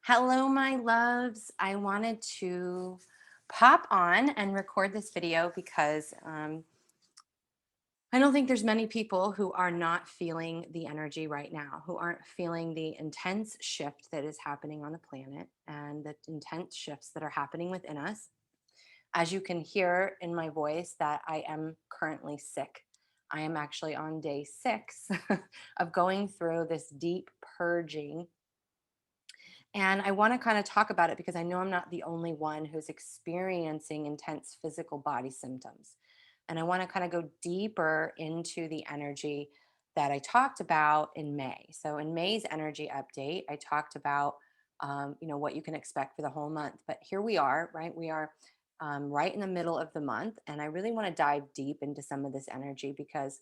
Hello, my loves. I wanted to pop on and record this video because I don't think there's many people who are not feeling the energy right now, who aren't feeling the intense shift that is happening on the planet and the intense shifts that are happening within us. As you can hear in my voice, that I am currently sick. I am actually on day 6 of going through this deep purging, and I want to kind of talk about it because I know I'm not the only one who's experiencing intense physical body symptoms. And I want to kind of go deeper into the energy that I talked about in May. So in May's energy update, I talked about what you can expect for the whole month. But here we are, right? We are right in the middle of the month, and I really want to dive deep into some of this energy because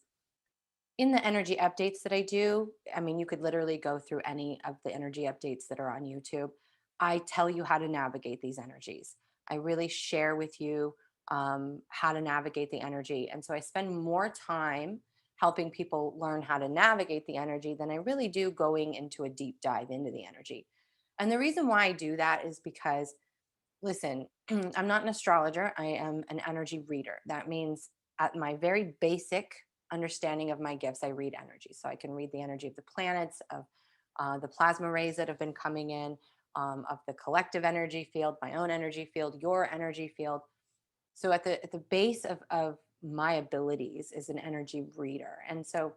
in the energy updates that I do, I mean, you could literally go through any of the energy updates that are on YouTube. I tell you how to navigate these energies. I really share with you how to navigate the energy. And so I spend more time helping people learn how to navigate the energy than I really do going into a deep dive into the energy. And the reason why I do that is because, listen, I'm not an astrologer, I am an energy reader. That means at my very basic understanding of my gifts, I read energy. So I can read the energy of the planets, of the plasma rays that have been coming in, of the collective energy field, my own energy field, your energy field. So at the base of my abilities is an energy reader. And so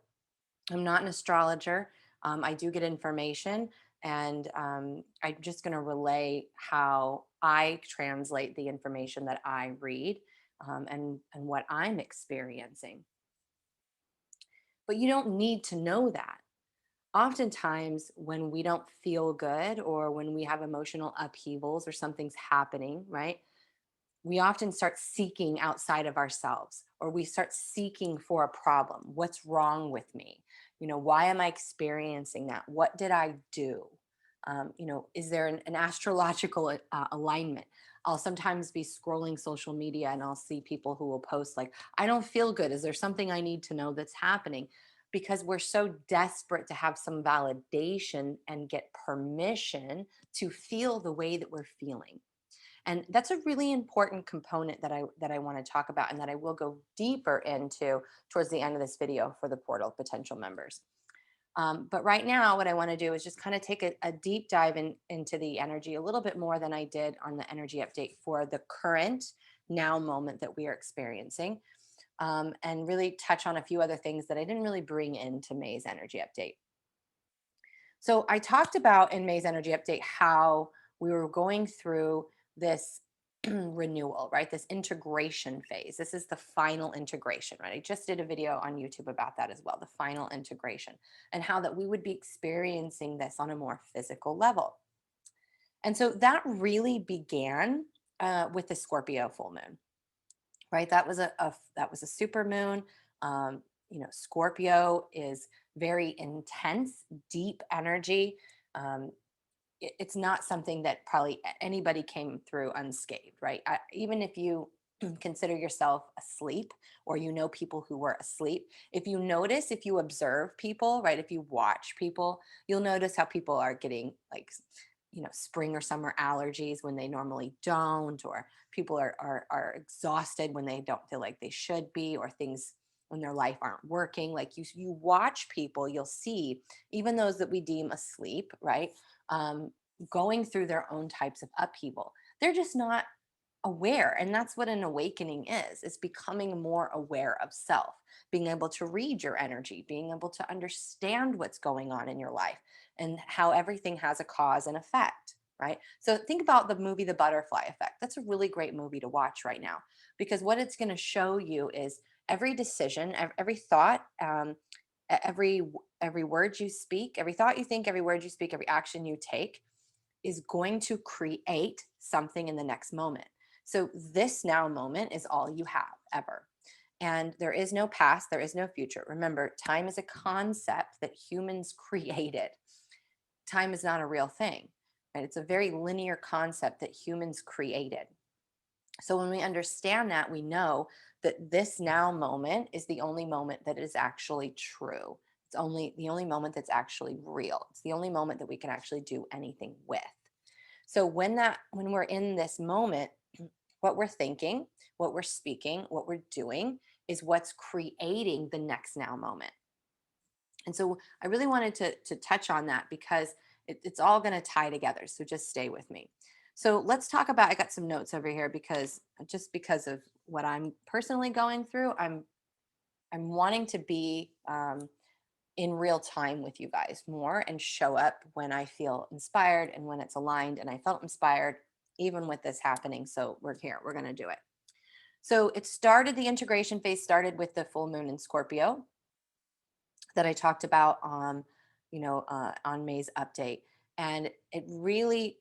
I'm not an astrologer. I do get information, and I'm just going to relay how I translate the information that I read, and what I'm experiencing. But you don't need to know that. Oftentimes, when we don't feel good or when we have emotional upheavals or something's happening, right? We often start seeking outside of ourselves, or we start seeking for a problem. What's wrong with me? Why am I experiencing that? What did I do? Is there an astrological alignment? I'll sometimes be scrolling social media and I'll see people who will post, like, I don't feel good. Is there something I need to know that's happening? Because we're so desperate to have some validation and get permission to feel the way that we're feeling. And that's a really important component that I want to talk about, and that I will go deeper into towards the end of this video for the portal potential members. But right now, what I want to do is just kind of take a deep dive into the energy a little bit more than I did on the energy update for the current now moment that we are experiencing, and really touch on a few other things that I didn't really bring into May's energy update. So I talked about in May's energy update how we were going through this renewal, right? This integration phase. This is the final integration, right? I just did a video on YouTube about that as well, the final integration, and how that we would be experiencing this on a more physical level. And so that really began with the Scorpio full moon, right? That was a super moon. Scorpio is very intense, deep energy. Um, it's not something that probably anybody came through unscathed, right? Even if you consider yourself asleep, or people who were asleep, if you observe people, right? If you watch people, you'll notice how people are getting, like, spring or summer allergies when they normally don't, or people are exhausted when they don't feel like they should be, or things in their life aren't working. Like, you watch people, you'll see even those that we deem asleep, right? um, Going through their own types of upheaval. They're just not aware. And that's what an awakening is. It's becoming more aware of self, being able to read your energy, being able to understand what's going on in your life, and how everything has a cause and effect, right? So think about the movie The Butterfly Effect. That's a really great movie to watch right now, because what it's going to show you is every decision, every thought, every word you speak, every thought you think, every word you speak, every action you take is going to create something in the next moment. So this now moment is all you have ever. And there is no past, there is no future. Remember, time is a concept that humans created. Time is not a real thing, right? It's a very linear concept that humans created. So when we understand that, we know that this now moment is the only moment that is actually true. It's only the only moment that's actually real. It's the only moment that we can actually do anything with. So when we're in this moment, what we're thinking, what we're speaking, what we're doing is what's creating the next now moment. And so I really wanted to touch on that because it's all going to tie together. So just stay with me. So let's talk about, I got some notes over here because just because of what I'm personally going through, I'm wanting to be in real time with you guys more and show up when I feel inspired and when it's aligned. And I felt inspired even with this happening. So we're here, we're going to do it. So the integration phase started with the full moon in Scorpio that I talked about on May's update. And it really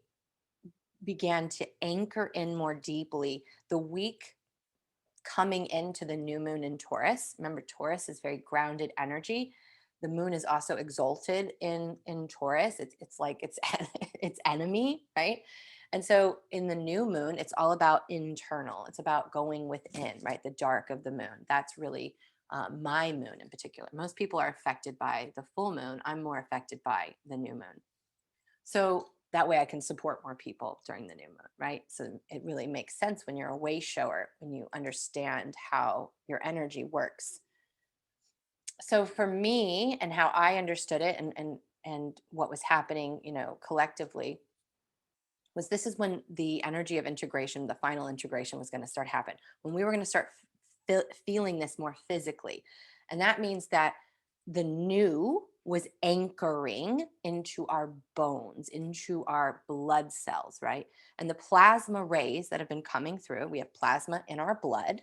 began to anchor in more deeply the week coming into the new moon in Taurus. Remember, Taurus is very grounded energy. The moon is also exalted in Taurus. It's like its enemy, right? And so in the new moon, it's all about internal. It's about going within, right? The dark of the moon. That's really my moon in particular. Most people are affected by the full moon. I'm more affected by the new moon. So that way I can support more people during the new moon, right? So it really makes sense when you're a way shower, when you understand how your energy works. So for me and how I understood it and what was happening, collectively was this is when the energy of integration, the final integration was going to start happen. When we were going to start feeling this more physically. And that means that the new was anchoring into our bones, into our blood cells, right? And the plasma rays that have been coming through, we have plasma in our blood.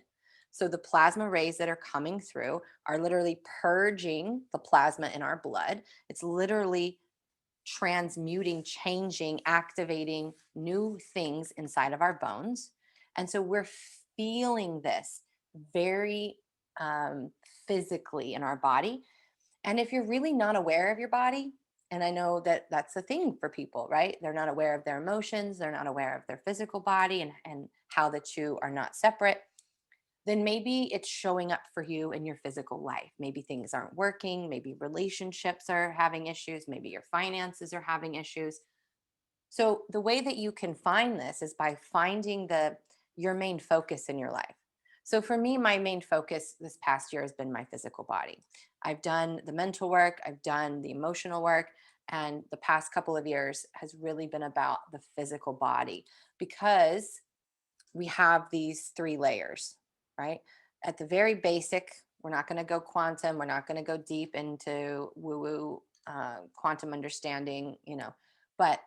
So the plasma rays that are coming through are literally purging the plasma in our blood. It's literally transmuting, changing, activating new things inside of our bones. And so we're feeling this very physically in our body. And if you're really not aware of your body, and I know that that's a thing for people, right? They're not aware of their emotions, they're not aware of their physical body and how the two are not separate, then maybe it's showing up for you in your physical life. Maybe things aren't working, maybe relationships are having issues, maybe your finances are having issues. So the way that you can find this is by finding your main focus in your life. So for me, my main focus this past year has been my physical body. I've done the mental work, I've done the emotional work, and the past couple of years has really been about the physical body because we have these three layers, right? At the very basic, we're not going to go quantum, we're not going to go deep into woo woo quantum understanding, but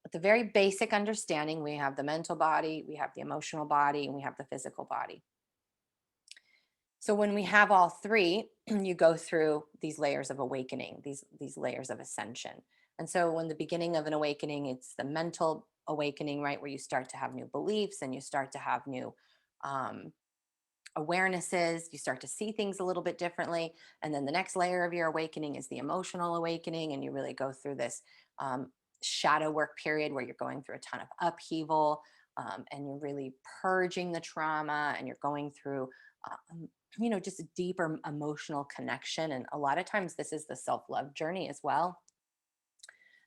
at the very basic understanding, we have the mental body, we have the emotional body, and we have the physical body. So when we have all three, you go through these layers of awakening, these layers of ascension. And so when the beginning of an awakening, it's the mental awakening, right, where you start to have new beliefs and you start to have new um, awarenesses, you start to see things a little bit differently. And then the next layer of your awakening is the emotional awakening, and you really go through this shadow work period where you're going through a ton of upheaval, and you're really purging the trauma, and you're going through just a deeper emotional connection. And a lot of times this is the self-love journey as well.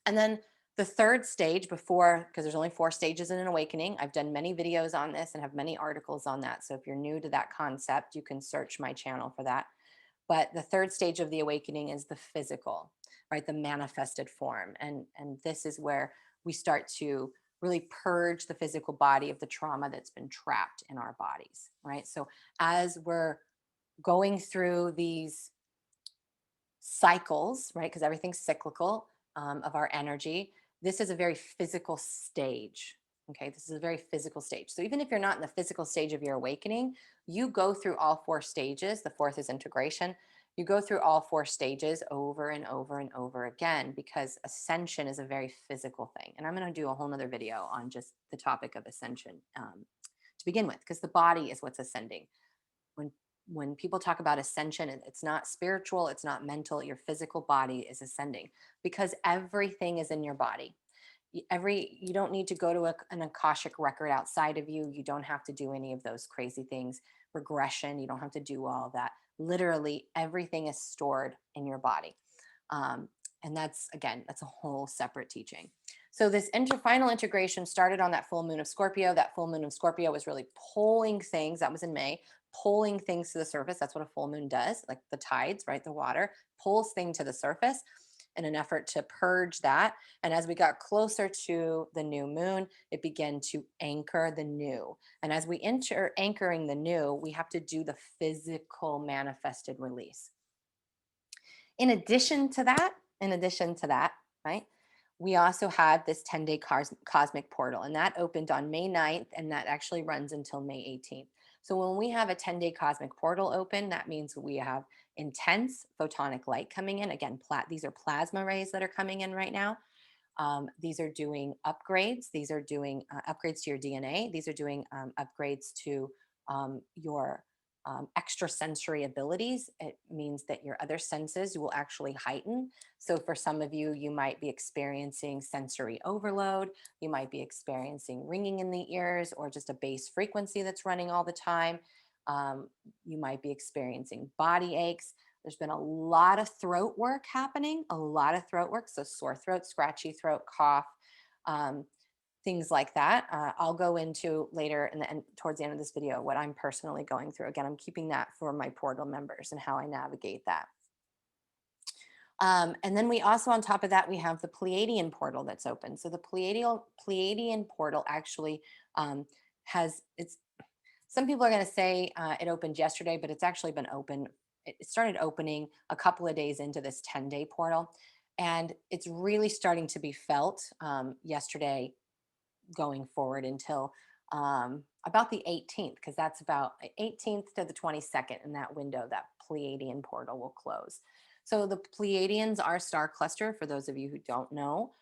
And then the third stage before, because there's only 4 stages in an awakening. I've done many videos on this and have many articles on that. So if you're new to that concept, you can search my channel for that. But the third stage of the awakening is the physical, right? The manifested form. And this is where we start to really purge the physical body of the trauma that's been trapped in our bodies, right? So as we're going through these cycles, right? Because everything's cyclical, of our energy. This is a very physical stage. Okay, this is a very physical stage. So even if you're not in the physical stage of your awakening, you go through all 4 stages. The fourth is integration. You go through all 4 stages over and over and over again because ascension is a very physical thing. And I'm going to do a whole nother video on just the topic of ascension to begin with, because the body is what's ascending. When people talk about ascension, it's not spiritual, it's not mental, your physical body is ascending because everything is in your body. You don't need to go to an akashic record outside of you. You don't have to do any of those crazy things, regression. You don't have to do all of that. Literally everything is stored in your body. And that's a whole separate teaching. So this final integration started on that full moon of Scorpio. That full moon of Scorpio was really pulling things, that was in May, pulling things to the surface. That's what a full moon does, like the tides, right? The water pulls things to the surface in an effort to purge that. And as we got closer to the new moon, it began to anchor the new. And as we enter anchoring the new, we have to do the physical manifested release. In addition to that, right? We also had this 10-day cosmic portal, and that opened on May 9th, and that actually runs until May 18th. So when we have a 10-day cosmic portal open, that means we have intense photonic light coming in. Again, these are plasma rays that are coming in right now. These are doing upgrades. These are doing upgrades to your DNA. These are doing upgrades to your extrasensory abilities. It means that your other senses will actually heighten. So for some of you, you might be experiencing sensory overload. You might be experiencing ringing in the ears or just a bass frequency that's running all the time. You might be experiencing body aches. There's been a lot of throat work happening, a lot of throat work. So sore throat, scratchy throat, cough, um, things like that. I'll go into later in the end, towards the end of this video, what I'm personally going through. Again, I'm keeping that for my portal members and how I navigate that. And then we also, on top of that, we have the Pleiadian portal that's open. So the Pleiadian portal actually it's, some people are going to say it opened yesterday, but it's actually been open. It started opening a couple of days into this 10-day portal. And it's really starting to be felt yesterday going forward until about the 18th, because that's about 18th to the 22nd in that window, that Pleiadian portal will close. So the Pleiadians are star cluster, for those of you who don't know.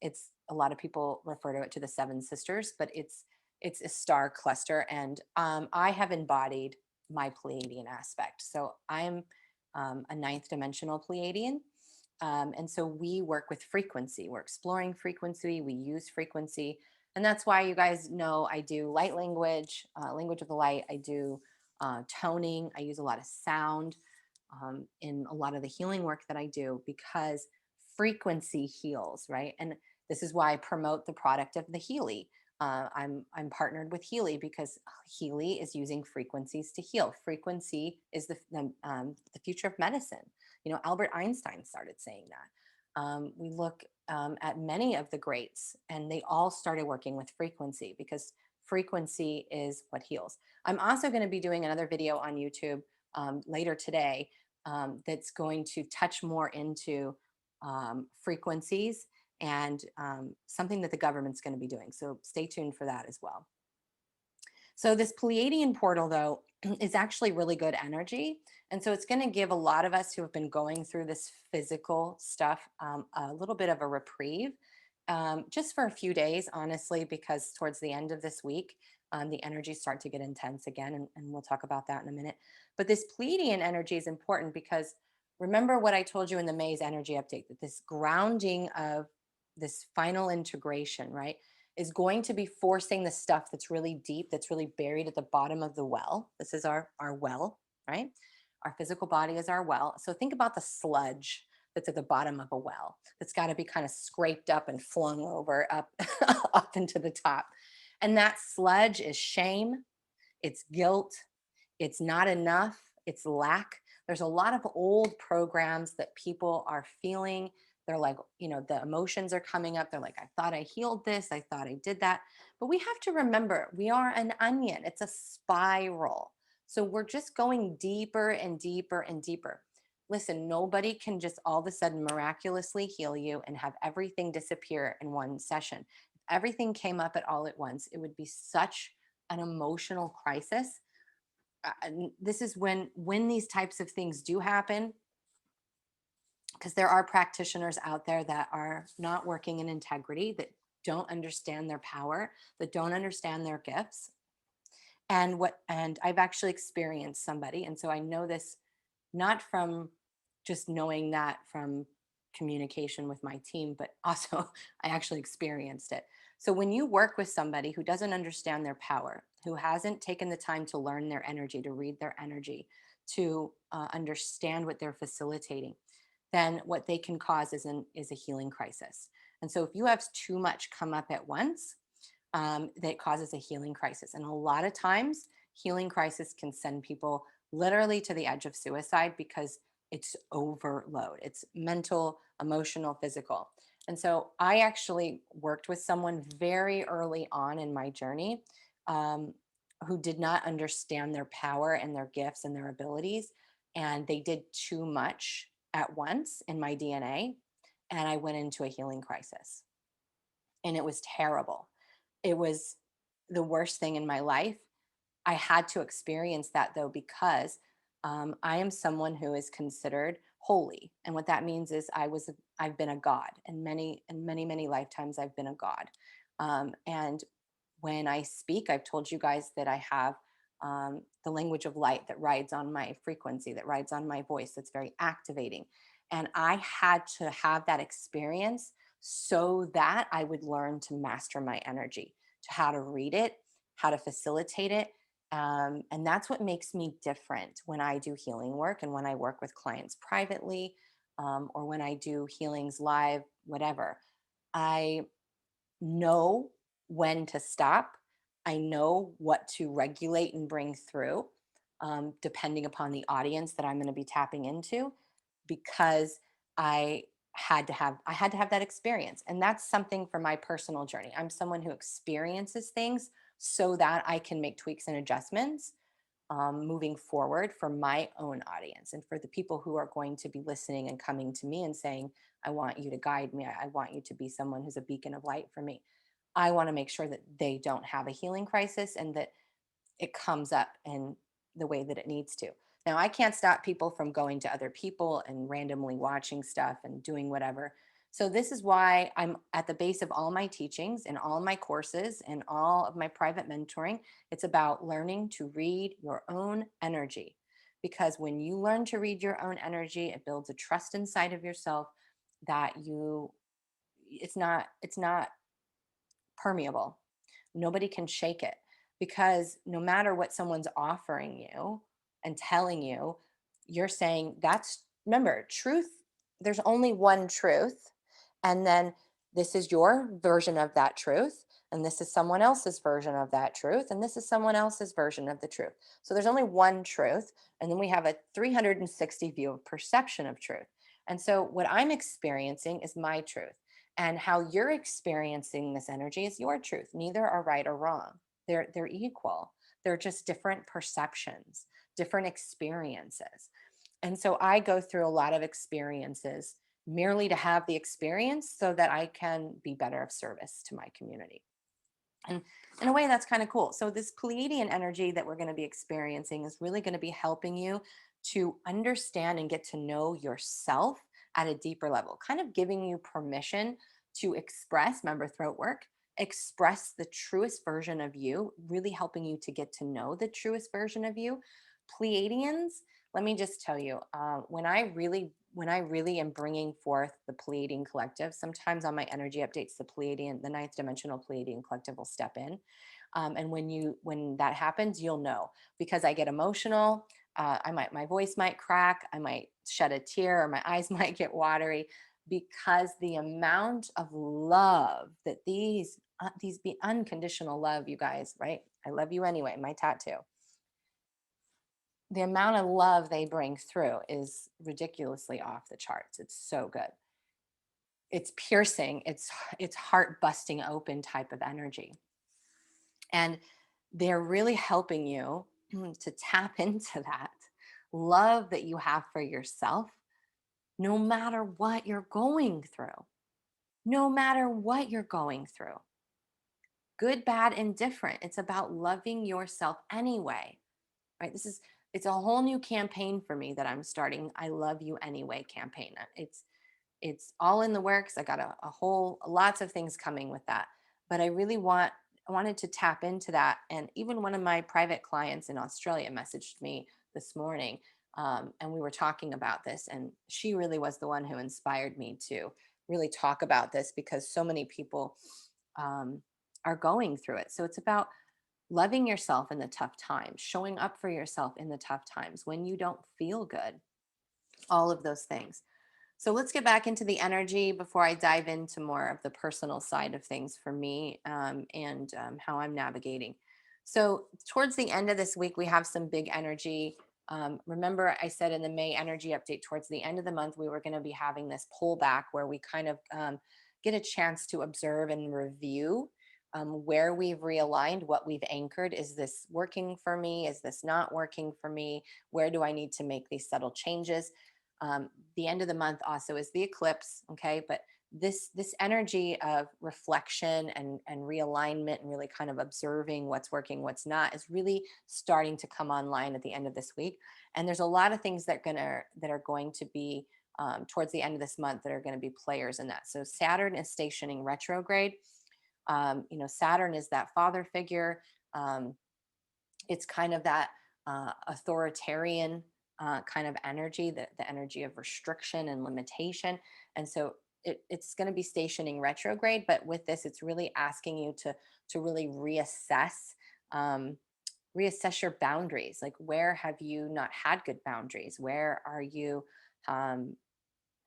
It's a lot of people refer to it to the seven sisters, but it's a star cluster. And I have embodied my Pleiadian aspect. So I'm a ninth dimensional Pleiadian. And so we work with frequency. We're exploring frequency. We use frequency. And that's why you guys know I do light language, language of the light. I do toning. I use a lot of sound in a lot of the healing work that I do, because frequency heals, right? And this is why I promote the product of the Healy. I'm partnered with Healy because Healy is using frequencies to heal. Frequency is the future of medicine. You know, Albert Einstein started saying that. We look at many of the greats, and they all started working with frequency, because frequency is what heals. I'm also going to be doing another video on YouTube later today that's going to touch more into frequencies and something that the government's going to be doing. So stay tuned for that as well. So this Pleiadian portal, though, is actually really good energy. And so it's going to give a lot of us who have been going through this physical stuff a little bit of a reprieve, just for a few days, honestly, because towards the end of this week, the energies start to get intense again. And we'll talk about that in a minute. But this Pleiadian energy is important because remember what I told you in the May's energy update, that this grounding of this final integration, right, is going to be forcing the stuff that's really deep, that's really buried at the bottom of the well. This is our well, right? Our physical body is our well. So think about the sludge that's at the bottom of a well. That's got to be kind of scraped up and flung over up, up into the top. And that sludge is shame, it's guilt, it's not enough, it's lack. There's a lot of old programs that people are feeling. They're like, you know, the emotions are coming up. They're like, I thought I healed this. I thought I did that. But we have to remember, we are an onion. It's a spiral. So we're just going deeper and deeper and deeper. Listen, nobody can just all of a sudden miraculously heal you and have everything disappear in one session. If everything came up at all at once, it would be such an emotional crisis. This is when these types of things do happen, because there are practitioners out there that are not working in integrity, that don't understand their power, that don't understand their gifts. And I've actually experienced somebody, and so I know this not from just knowing that from communication with my team, but also I actually experienced it. So when you work with somebody who doesn't understand their power, who hasn't taken the time to learn their energy, to read their energy, to understand what they're facilitating, then what they can cause is a healing crisis. And so if you have too much come up at once, that causes a healing crisis. And a lot of times, healing crisis can send people literally to the edge of suicide because it's overload. It's mental, emotional, physical. And so I actually worked with someone very early on in my journey, um, who did not understand their power and their gifts and their abilities. And they did too much at once in my DNA. And I went into a healing crisis. And it was terrible. It was the worst thing in my life. I had to experience that though, because I am someone who is considered holy. And what that means is I've been a god, and many lifetimes I've been a god. And when I speak, I've told you guys that I have the language of light that rides on my frequency, that rides on my voice, that's very activating. And I had to have that experience so that I would learn to master my energy, to how to read it, how to facilitate it. And that's what makes me different when I do healing work and when I work with clients privately, or when I do healings live, whatever. I know when to stop. I know what to regulate and bring through, depending upon the audience that I'm going to be tapping into, because I I had to have that experience. And that's something for my personal journey. I'm someone who experiences things so that I can make tweaks and adjustments, moving forward for my own audience and for the people who are going to be listening and coming to me and saying, I want you to guide me. I want you to be someone who's a beacon of light for me. I want to make sure that they don't have a healing crisis and that it comes up in the way that it needs to. Now, I can't stop people from going to other people and randomly watching stuff and doing whatever. So, this is why I'm at the base of all my teachings and all my courses and all of my private mentoring. It's about learning to read your own energy. Because when you learn to read your own energy, it builds a trust inside of yourself that it's not permeable. Nobody can shake it, because no matter what someone's offering you and telling you, you're saying that's, remember, truth, there's only one truth. And then this is your version of that truth. And this is someone else's version of that truth. And this is someone else's version of the truth. So there's only one truth. And then we have a 360 view of perception of truth. And so what I'm experiencing is my truth. And how you're experiencing this energy is your truth. Neither are right or wrong. They're equal. They're just different perceptions, different experiences. And so I go through a lot of experiences merely to have the experience so that I can be better of service to my community. And in a way, that's kind of cool. So, this Pleiadian energy that we're going to be experiencing is really going to be helping you to understand and get to know yourself at a deeper level, kind of giving you permission to express, remember, throat work, express the truest version of you, really helping you to get to know the truest version of you. Pleiadians, let me just tell you, when I really am bringing forth the Pleiadian collective, sometimes on my energy updates, the ninth dimensional Pleiadian collective will step in. And when that happens, you'll know, because I get emotional. My voice might crack. I might shed a tear, or my eyes might get watery, because the amount of love that these be unconditional love, you guys, right? I love you anyway, my tattoo. The amount of love they bring through is ridiculously off the charts. It's so good. It's piercing. It's heart busting open type of energy. And they're really helping you to tap into that love that you have for yourself, no matter what you're going through. No matter what you're going through. Good, bad, indifferent. It's about loving yourself anyway. Right? It's a whole new campaign for me that I'm starting. I love you anyway campaign. It's all in the works. I got a whole lots of things coming with that. But I wanted to tap into that. And even one of my private clients in Australia messaged me this morning. And we were talking about this. And she really was the one who inspired me to really talk about this, because so many people um, are going through it. So it's about loving yourself in the tough times, showing up for yourself in the tough times when you don't feel good, all of those things. So let's get back into the energy before I dive into more of the personal side of things for me, and how I'm navigating. So, towards the end of this week, we have some big energy. Remember, I said in the May energy update, towards the end of the month, we were going to be having this pullback where we kind of get a chance to observe and review where we've realigned, what we've anchored. Is this working for me? Is this not working for me? Where do I need to make these subtle changes? The end of the month also is the eclipse. Okay, but this energy of reflection and realignment and really kind of observing what's working, what's not, is really starting to come online at the end of this week. And there's a lot of things that are going to be towards the end of this month that are going to be players in that. So Saturn is stationing retrograde. Saturn is that father figure. Um, it's kind of that authoritarian kind of energy, the energy of restriction and limitation. And so it's going to be stationing retrograde, but with this, it's really asking you to really um, reassess your boundaries. Like, where have you not had good boundaries? Where are you um,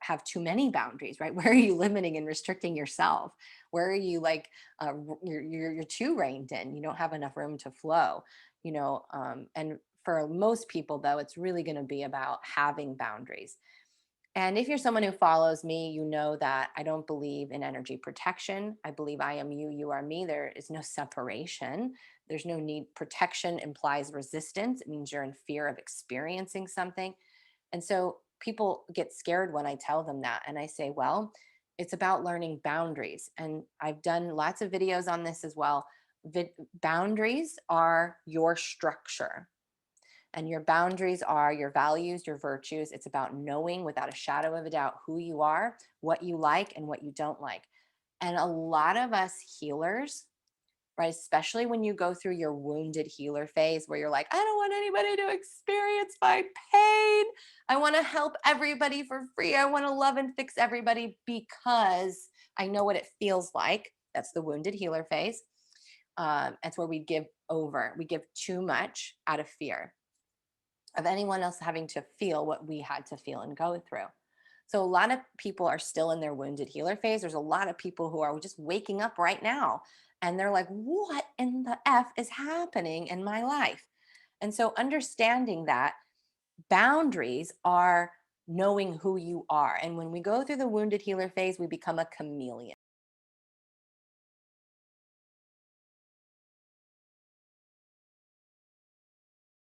have too many boundaries, right? Where are you limiting and restricting yourself? Where are you like you're too reined in? You don't have enough room to flow, and for most people, though, it's really going to be about having boundaries. And if you're someone who follows me, you know that I don't believe in energy protection. I believe I am you, you are me. There is no separation. There's no need. Protection implies resistance. It means you're in fear of experiencing something. And so people get scared when I tell them that. And I say, well, it's about learning boundaries. And I've done lots of videos on this as well. Boundaries are your structure, and your boundaries are your values, your virtues. It's about knowing without a shadow of a doubt who you are, what you like, and what you don't like. And a lot of us healers, right, especially when you go through your wounded healer phase where you're like, I don't want anybody to experience my pain. I want to help everybody for free. I want to love and fix everybody because I know what it feels like. That's the wounded healer phase. That's where we give over. We give too much out of fear of anyone else having to feel what we had to feel and go through. So a lot of people are still in their wounded healer phase. There's a lot of people who are just waking up right now and they're like, what in the F is happening in my life? And so understanding that boundaries are knowing who you are. And when we go through the wounded healer phase, we become a chameleon.